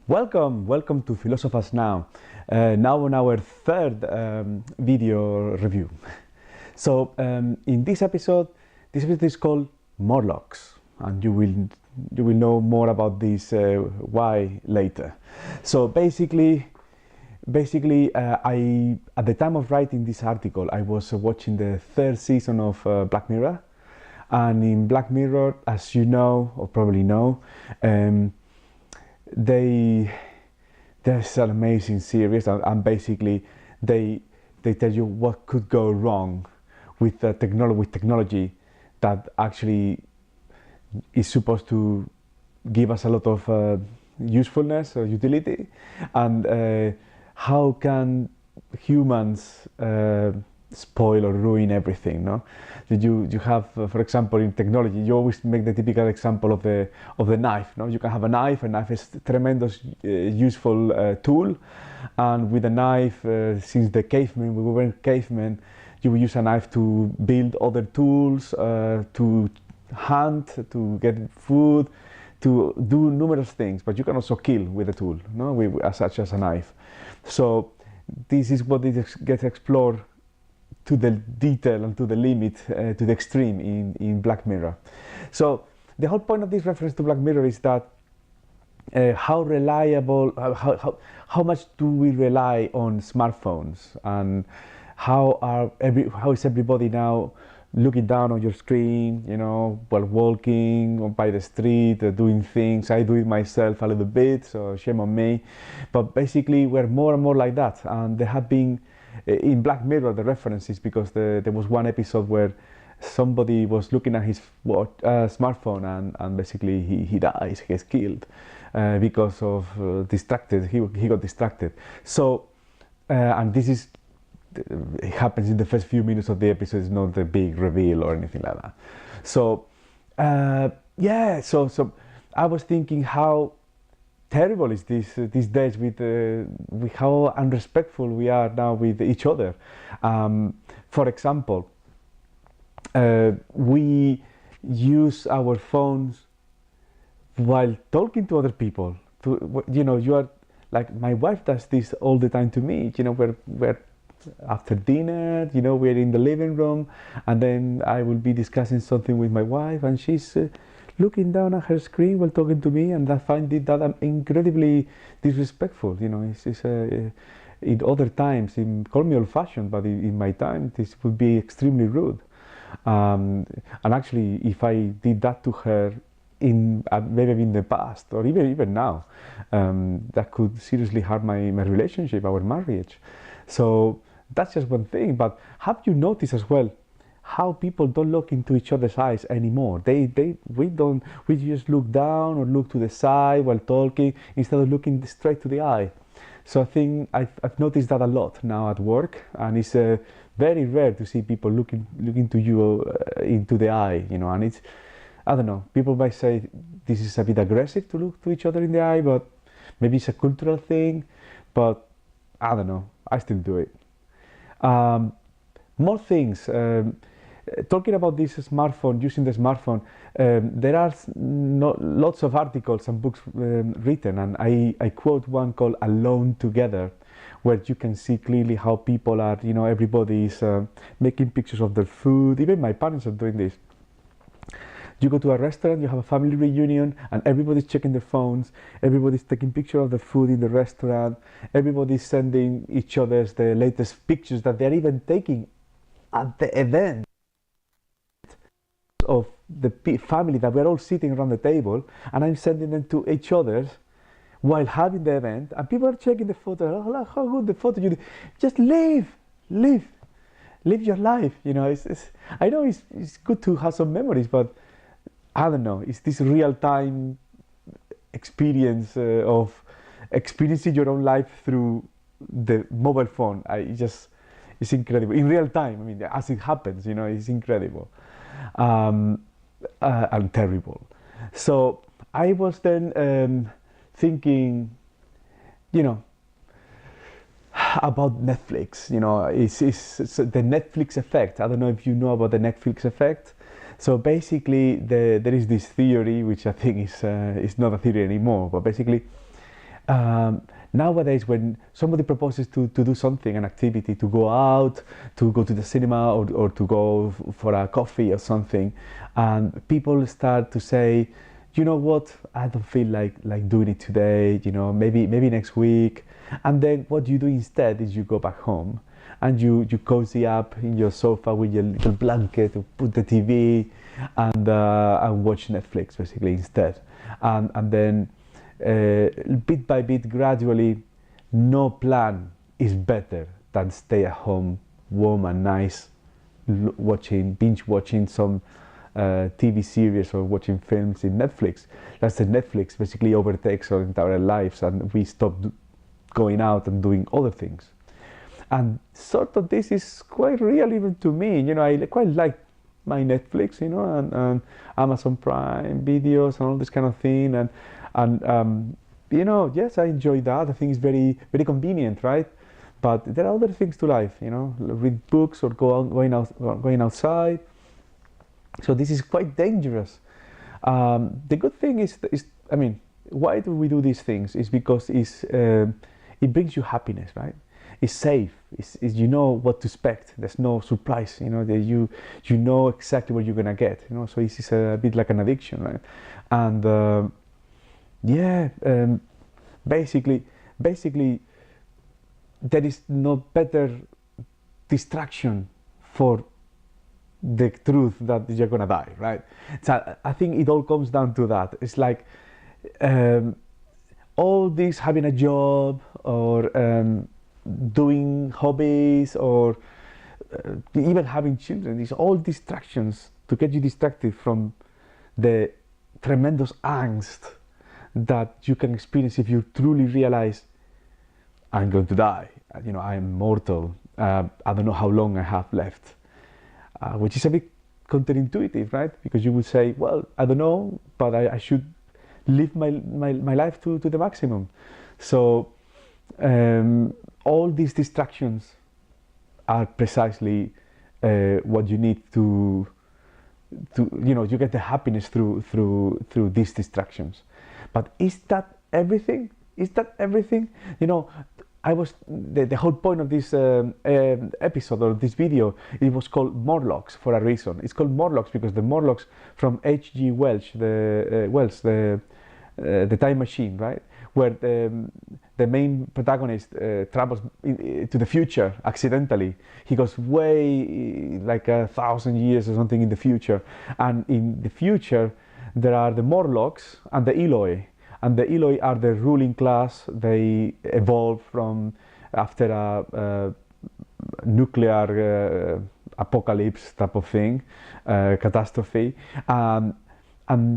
Welcome to Philosophise Now. Now on our third video review. So in this episode is called Morlocks, and you will know more about this why later. So basically, I at the time of writing this article, I was watching the third season of Black Mirror, and in Black Mirror, as you know or probably know. There's an amazing series, and basically they tell you what could go wrong with technology that actually is supposed to give us a lot of usefulness or utility, and how can humans spoil or ruin everything, no? You have, for example, in technology, you always make the typical example of the knife, no? You can have a knife is a tremendous useful tool, and with a knife, since the cavemen, we were cavemen, you will use a knife to build other tools, to hunt, to get food, to do numerous things, but you can also kill with a tool, no? Such as a knife. So this is what gets explored to the detail and to the limit, to the extreme in Black Mirror. So the whole point of this reference to Black Mirror is that how reliable, how much do we rely on smartphones, and how is everybody now looking down on your screen, while walking or by the street, doing things. I do it myself a little bit, so shame on me. But basically, we're more and more like that, and there have been. In Black Mirror, the reference is because there was one episode where somebody was looking at his smartphone, and basically he dies, he gets killed because of distracted. He got distracted. So, and it happens in the first few minutes of the episode. It's not a big reveal or anything like that. So, yeah. So I was thinking how terrible is this these days with how unrespectful we are now with each other. For example, we use our phones while talking to other people. You are like, my wife does this all the time to me. We're after dinner, we're in the living room, and then I will be discussing something with my wife, and she's looking down at her screen while talking to me, and I find that I'm incredibly disrespectful. In other times, call me old-fashioned, but in my time, this would be extremely rude. And actually, if I did that to her maybe in the past, or even now, that could seriously harm my relationship, our marriage. So that's just one thing. But have you noticed as well how people don't look into each other's eyes anymore? We just look down or look to the side while talking instead of looking straight to the eye. So I think I've noticed that a lot now at work, and it's very rare to see people looking to you into the eye, and it's, I don't know, people might say this is a bit aggressive to look to each other in the eye, but maybe it's a cultural thing, but I don't know, I still do it. More things. Talking about this smartphone, using the smartphone, there are lots of articles and books written, and I quote one called Alone Together, where you can see clearly how people are, everybody is making pictures of their food. Even my parents are doing this. You go to a restaurant, you have a family reunion, and everybody's checking their phones, everybody's taking pictures of the food in the restaurant, everybody's sending each other the latest pictures that they're even taking at the event of the family, that we're all sitting around the table, and I'm sending them to each other while having the event, and people are checking the photo. Oh, how good the photo you did. Just live your life. I know it's good to have some memories, but I don't know, it's this real-time experience of experiencing your own life through the mobile phone. It's incredible in real time. I mean, as it happens, it's incredible. And terrible. So I was then thinking, about Netflix. It's the Netflix effect. I don't know if you know about the Netflix effect. So basically, there is this theory, which I think is not a theory anymore, but basically Nowadays, when somebody proposes to do something, an activity, to go out, to go to the cinema, or to go for a coffee or something, and people start to say, you know what, I don't feel like doing it today, you know, maybe next week. And then what you do instead is you go back home and you cozy up in your sofa with your little blanket, put the TV, and watch Netflix basically instead. And then bit by bit, gradually, no plan is better than stay at home, warm and nice, binge watching some TV series or watching films in Netflix. That's the Netflix basically overtakes our entire lives, and we stop going out and doing other things. And sort of this is quite real even to me. You know, I quite like my Netflix, you know, and Amazon Prime videos and all this kind of thing, and you know, yes, I enjoy that. I think it's very convenient, right? But there are other things to life, you know, read books or going outside. So this is quite dangerous. The good thing is, I mean, why do we do these things? Is because it brings you happiness, right? It's safe. It's you know what to expect. There's no surprise. You know that you know exactly what you're gonna get. You know, so it's a bit like an addiction, right? And yeah, basically, there is no better distraction for the truth that you're gonna die, right? So I think it all comes down to that. It's like all this having a job or doing hobbies or even having children, these all distractions to get you distracted from the tremendous angst that you can experience if you truly realize, I'm going to die, you know, I'm mortal, I don't know how long I have left, which is a bit counterintuitive, right? Because you would say, well, I don't know, but I should live my life to the maximum. So all these distractions are precisely what you need to you know, you get the happiness through these distractions. But is that everything? Is that everything? You know, I was the whole point of this episode or this video. It was called Morlocks for a reason. It's called Morlocks because the Morlocks from H.G. Wells, the Time Machine, right? Where the main protagonist travels to the future accidentally. He goes way like 1,000 years or something in the future, and in the future there are the Morlocks and the Eloi. And the Eloi are the ruling class. They evolved from after a nuclear apocalypse type of thing, catastrophe, and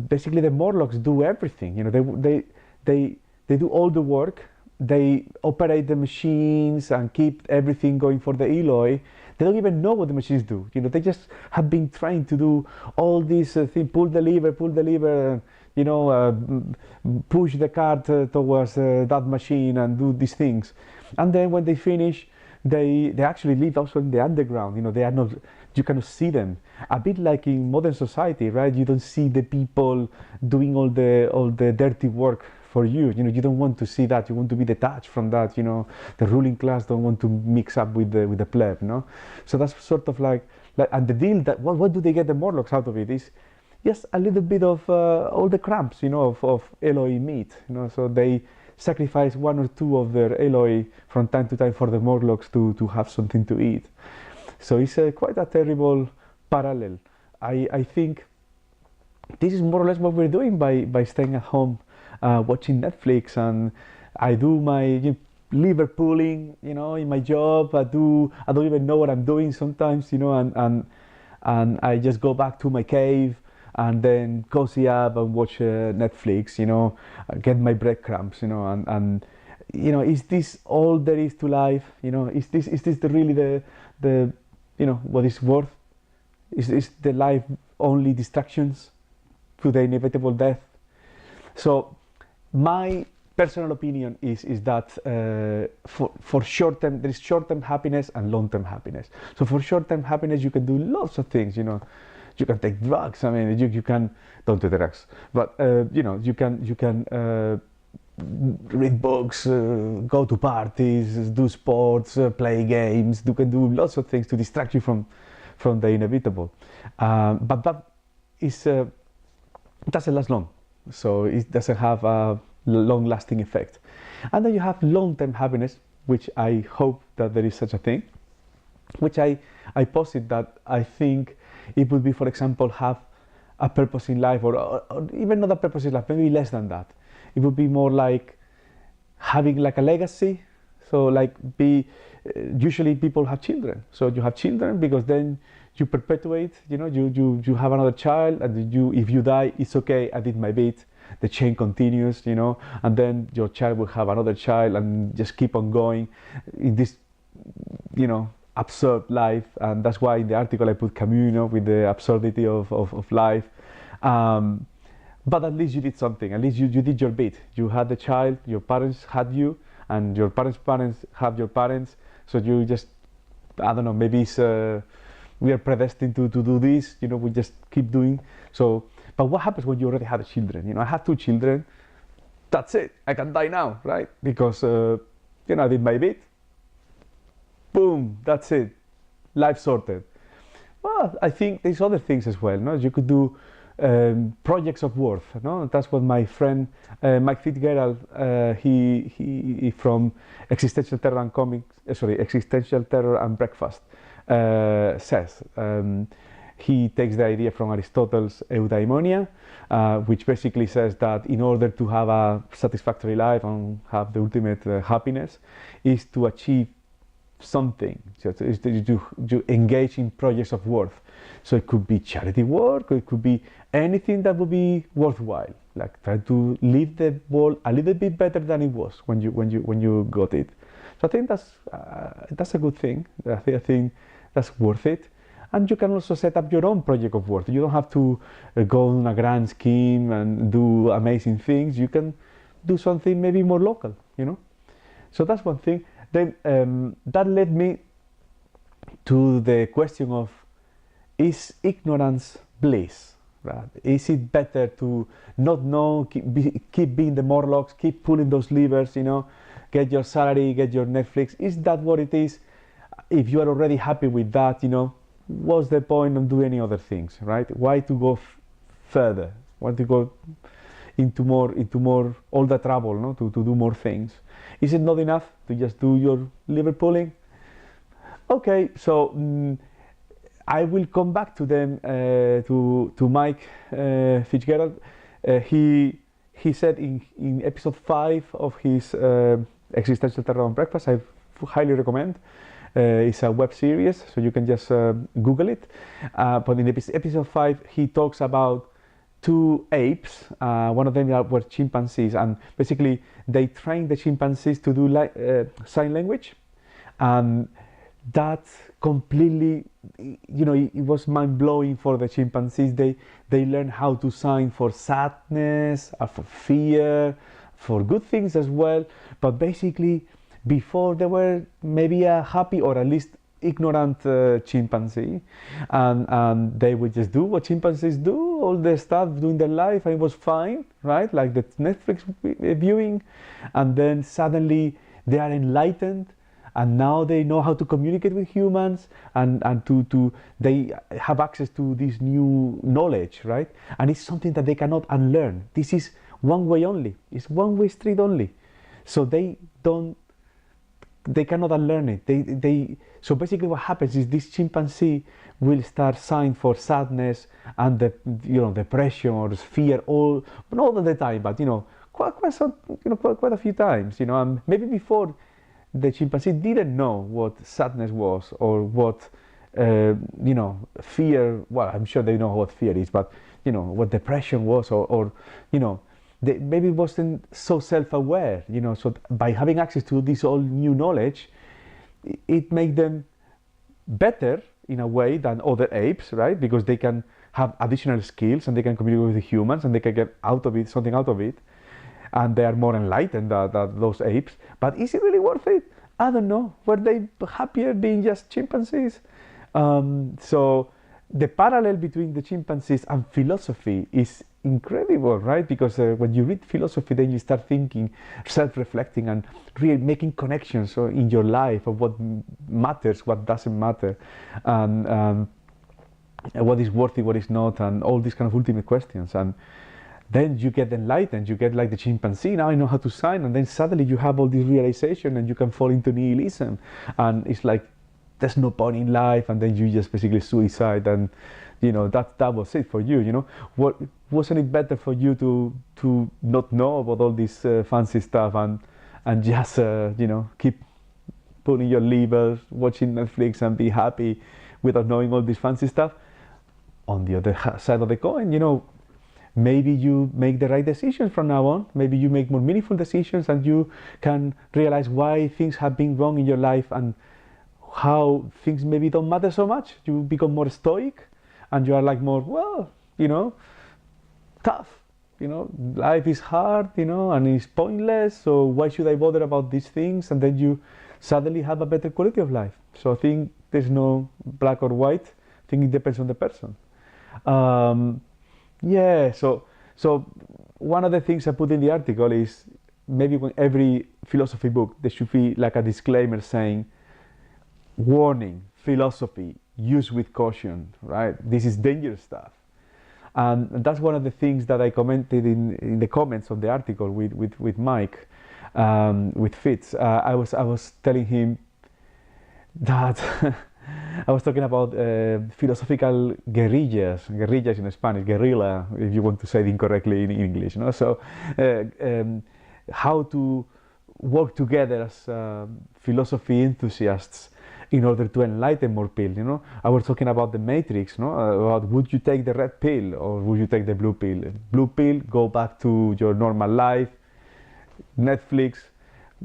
basically the Morlocks do everything. You know, they do all the work. They operate the machines and keep everything going for the Eloi. They don't even know what the machines do. You know, they just have been trying to do all these things, pull the lever, you know, push the cart towards that machine and do these things. And then when they finish, they actually live also in the underground. You know, they are not, you cannot see them. A bit like in modern society, right? You don't see the people doing all the dirty work for you. You know, you don't want to see that. You want to be detached from that. You know, the ruling class don't want to mix up with the pleb. You know, so that's sort of like and the deal that what do they get the Morlocks out of it is just a little bit of all the crumbs, you know, of Eloi meat. You know, so they sacrifice one or two of their Eloi from time to time for the Morlocks to have something to eat. So it's quite a terrible parallel. I think this is more or less what we're doing by staying at home, watching Netflix, and I do my Liverpooling, you know, in my job. I don't even know what I'm doing sometimes, you know, and I just go back to my cave and then cozy up and watch Netflix, you know, get my breadcrumbs, you know, and you know, is this all there is to life? You know, is this really the you know, what is worth? Is the life only distractions to the inevitable death? So my personal opinion is that for short term, there is short term happiness and long term happiness. So for short term happiness, you can do lots of things, you know. You can take drugs. I mean, you can don't do drugs, but you know, you can read books, go to parties, do sports, play games. You can do lots of things to distract you from the inevitable. But that is doesn't last long, so it doesn't have a long-lasting effect. And then you have long-term happiness, which I hope that there is such a thing, which I posit that I think it would be, for example, have a purpose in life, or even not a purpose in life, maybe less than that. It would be more like having like a legacy. So like usually people have children. So you have children because then you perpetuate, you have another child, and if you die, it's okay, I did my bit. The chain continues, and then your child will have another child and just keep on going in this, absurd life. And that's why in the article I put communal with the absurdity of life. But at least you did something. At least you did your bit. You had the child, your parents had you, and your parents' parents have your parents. So you just, I don't know, maybe it's, we are predestined to do this, we just keep doing. So, but what happens when you already have children? I have 2 children, that's it, I can die now, right? Because, I did my bit, boom, that's it, life sorted. Well, I think there's other things as well, no? You could do projects of worth, no? That's what my friend Mike Fitzgerald, he from Existential Terror and Existential Terror and Breakfast, says. He takes the idea from Aristotle's eudaimonia, which basically says that in order to have a satisfactory life and have the ultimate happiness, is to achieve something, so is to engage in projects of worth. So it could be charity work, or it could be anything that would be worthwhile, like try to leave the world a little bit better than it was when you got it. So I think that's a good thing. I think that's worth it. And you can also set up your own project of worth. You don't have to go on a grand scheme and do amazing things. You can do something maybe more local, So that's one thing. Then that led me to the question of, is ignorance bliss? Right? Is it better to not know, keep being the Morlocks, keep pulling those levers, get your salary, get your Netflix? Is that what it is? If you are already happy with that, what's the point of doing any other things, right? Why to go further? Why to go into more all the trouble, no? To do more things? Is it not enough to just do your liver pulling? Okay, so I will come back to them, to Mike Fitzgerald. He said in episode 5 of his Existential Terror and Breakfast, I highly recommend. It's a web series, so you can just Google it. But in episode 5, he talks about 2 apes. One of them were chimpanzees, and basically they trained the chimpanzees to do sign language. And that completely, it was mind-blowing for the chimpanzees. They learned how to sign for sadness, for fear, for good things as well. But basically, before they were maybe a happy or at least ignorant chimpanzee, and they would just do what chimpanzees do, all the stuff doing their life, and it was fine, right? Like the Netflix viewing, and then suddenly they are enlightened, and now they know how to communicate with humans, and they have access to this new knowledge, right? And it's something that they cannot unlearn. This is one way only. It's one way street only. So they cannot unlearn it. So basically what happens is this chimpanzee will start sighing for sadness and depression or fear, not all the time, but quite a few times, and maybe before the chimpanzee didn't know what sadness was, or what fear. Well, I'm sure they know what fear is, but what depression was, or they maybe wasn't so self-aware, so by having access to this all new knowledge, it made them better in a way than other apes, right? Because they can have additional skills and they can communicate with the humans and they can get something out of it, and they are more enlightened than those apes. But is it really worth it? I don't know. Were they happier being just chimpanzees? So the parallel between the chimpanzees and philosophy is incredible, right? Because when you read philosophy, then you start thinking, self-reflecting, and really making connections in your life of what matters, what doesn't matter, and what is worthy, what is not, and all these kind of ultimate questions. And then you get enlightened, you get like the chimpanzee, now I know how to sign, and then suddenly you have all this realization and you can fall into nihilism, and it's like there's no point in life, and then you just basically suicide, and that was it for you. What wasn't it better for you to not know about all this fancy stuff and just keep putting your liver, watching Netflix, and be happy without knowing all this fancy stuff? On the other side of the coin, maybe you make the right decisions from now on. Maybe you make more meaningful decisions, and you can realize why things have been wrong in your life and how things maybe don't matter so much. You become more stoic, and you are like more, tough. Life is hard, and it's pointless. So why should I bother about these things? And then you suddenly have a better quality of life. So I think there's no black or white. I think it depends on the person. So one of the things I put in the article is maybe when every philosophy book there should be like a disclaimer saying, warning, philosophy, use with caution, right? This is dangerous stuff. And that's one of the things that I commented in the comments on the article with Mike, with Fitz. I was telling him that I was talking about philosophical guerrillas in Spanish, guerrilla, if you want to say it incorrectly in English. So how to work together as philosophy enthusiasts in order to enlighten more people. I was talking about the matrix, about would you take the red pill or would you take the blue pill? Blue pill, go back to your normal life, Netflix.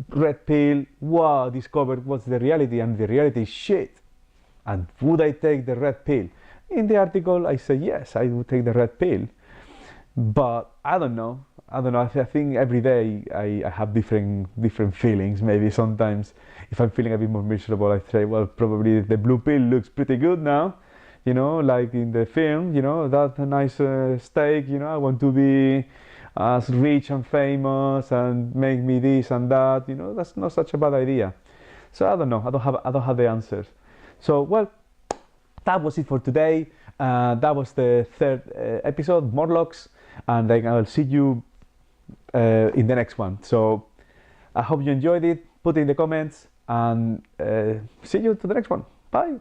Red pill, wow, discover what's the reality, and the reality is shit. And would I take the red pill? In the article, I say yes, I would take the red pill. But I don't know. I think every day I have different feelings. Maybe sometimes if I'm feeling a bit more miserable, I say, well, probably the blue pill looks pretty good now. Like in the film, that nice steak, I want to be as rich and famous and make me this and that. That's not such a bad idea. So I don't know. I don't have the answers. So, well, that was it for today. That was the third episode, Morlocks, and then I'll see you in the next one. So I hope you enjoyed it. Put it in the comments, and see you to the next one. Bye.